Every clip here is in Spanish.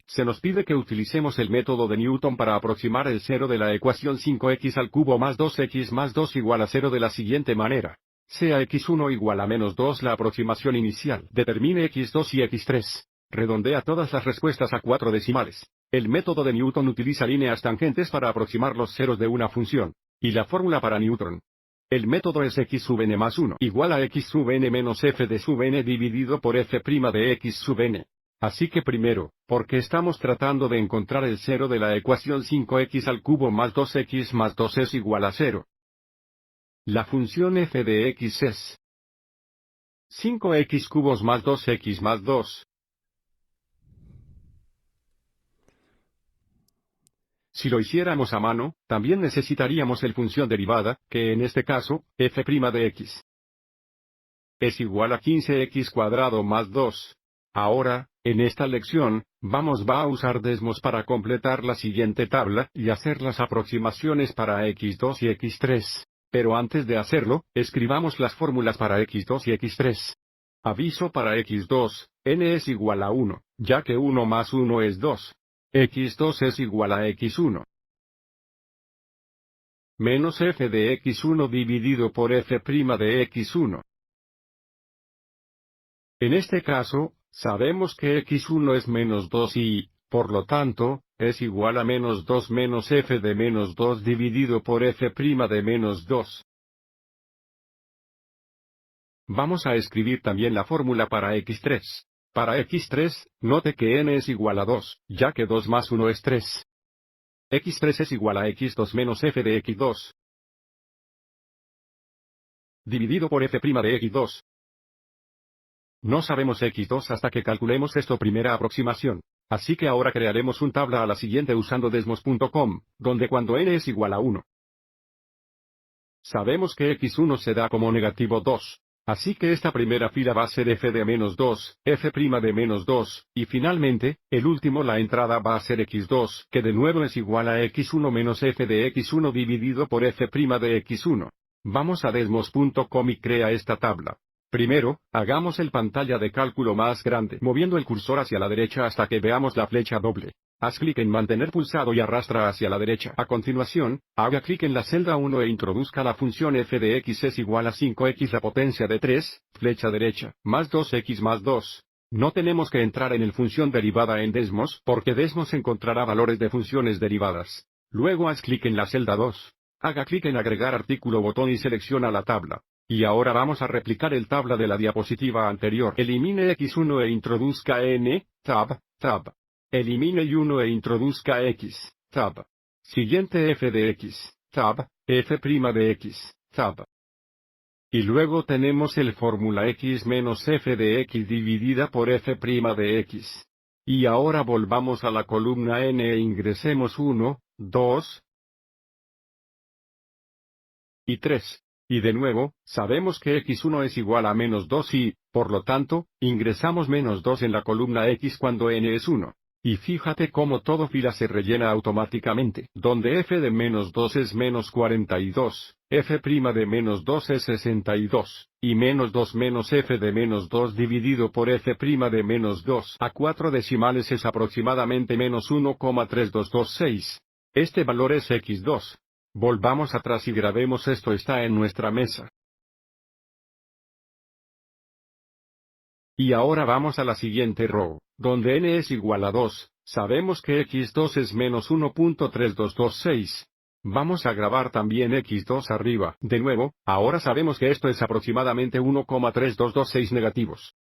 se nos pide que utilicemos el método de Newton para aproximar el cero de la ecuación 5x al cubo más 2x más 2 igual a 0 de la siguiente manera. Sea x1 igual a menos 2 la aproximación inicial. Determine x2 y x3. Redondea todas las respuestas a 4 decimales. El método de Newton utiliza líneas tangentes para aproximar los ceros de una función. Y la fórmula para Newton. El método es x sub n más 1 igual a x sub n menos f de sub n dividido por f' de x sub n. Así que primero, porque estamos tratando de encontrar el cero de la ecuación 5x al cubo más 2x más 2 es igual a 0. La función f de x es 5x cubos más 2x más 2. Si lo hiciéramos a mano, también necesitaríamos el función derivada, que en este caso, f' de x es igual a 15x cuadrado más 2. Ahora, en esta lección, va a usar Desmos para completar la siguiente tabla y hacer las aproximaciones para x2 y x3. Pero antes de hacerlo, escribamos las fórmulas para x2 y x3. Aviso para x2, n es igual a 1, ya que 1 más 1 es 2. x2 es igual a x1 menos f de x1 dividido por f' de x1. En este caso, sabemos que x1 es menos 2 y, por lo tanto, es igual a menos 2 menos f de menos 2 dividido por f' de menos 2. Vamos a escribir también la fórmula para x3. Para x3, note que n es igual a 2, ya que 2 más 1 es 3. x3 es igual a x2 menos f de x2. Dividido por f' de x2. No sabemos x2 hasta que calculemos esta primera aproximación. Así que ahora crearemos un tabla a la siguiente usando desmos.com, donde cuando n es igual a 1. Sabemos que x1 se da como negativo 2. Así que esta primera fila va a ser f de menos 2, f' de menos 2, y finalmente, el último la entrada va a ser x2, que de nuevo es igual a x1 menos f de x1 dividido por f' de x1. Vamos a desmos.com y crea esta tabla. Primero, hagamos el pantalla de cálculo más grande, moviendo el cursor hacia la derecha hasta que veamos la flecha doble. Haz clic en mantener pulsado y arrastra hacia la derecha. A continuación, haga clic en la celda 1 e introduzca la función f de x es igual a 5x la potencia de 3, flecha derecha, más 2x más 2. No tenemos que entrar en el función derivada en Desmos, porque Desmos encontrará valores de funciones derivadas. Luego haz clic en la celda 2. Haga clic en agregar artículo botón y selecciona la tabla. Y ahora vamos a replicar el tabla de la diapositiva anterior. Elimine x1 e introduzca n, tab, tab. Elimine y1 e introduzca x, tab. Siguiente f de x, tab, f' de x, tab. Y luego tenemos el fórmula x menos f de x dividida por f' de x. Y ahora volvamos a la columna n e ingresemos 1, 2 y 3. Y de nuevo, sabemos que x1 es igual a menos 2 y, por lo tanto, ingresamos menos 2 en la columna x cuando n es 1. Y fíjate cómo todo fila se rellena automáticamente, donde f de menos 2 es menos 42, f' de menos 2 es 62, y menos 2 menos f de menos 2 dividido por f' de menos 2 a 4 decimales es aproximadamente menos 1,3226. Este valor es x2. Volvamos atrás y grabemos esto está en nuestra mesa. Y ahora vamos a la siguiente row, donde n es igual a 2, sabemos que x2 es menos 1,3226. Vamos a grabar también x2 arriba. De nuevo, ahora sabemos que esto es aproximadamente 1,3226 negativos.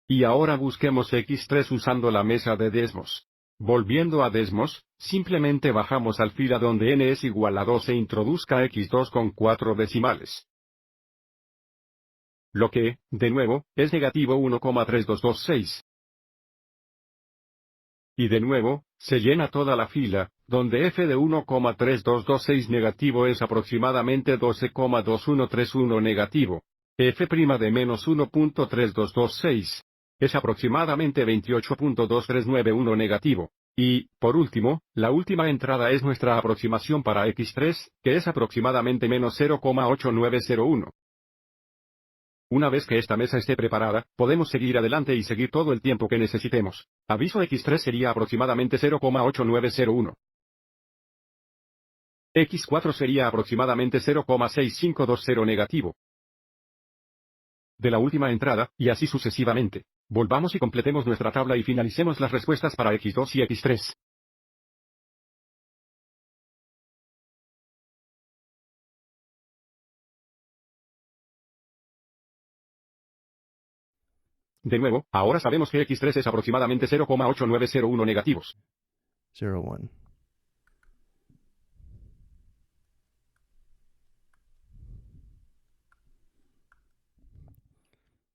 Y ahora busquemos x3 usando la mesa de Desmos. Volviendo a Desmos, simplemente bajamos al fila donde n es igual a 2 e introduzca x2 con 4 decimales. Lo que, de nuevo, es negativo 1,3226. Y de nuevo, se llena toda la fila, donde f de 1,3226 negativo es aproximadamente 12,2131 negativo. F' de menos 1,3226. Es aproximadamente 28,2391 negativo. Y, por último, la última entrada es nuestra aproximación para x3, que es aproximadamente menos 0,8901. Una vez que esta mesa esté preparada, podemos seguir adelante y seguir todo el tiempo que necesitemos. Aviso X3 sería aproximadamente 0,8901. X4 sería aproximadamente 0,6520 negativo. De la última entrada, y así sucesivamente. Volvamos y completemos nuestra tabla y finalicemos las respuestas para X2 y X3. De nuevo, ahora sabemos que X3 es aproximadamente 0,8901 negativos. 0, 1.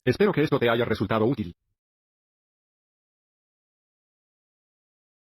Espero que esto te haya resultado útil.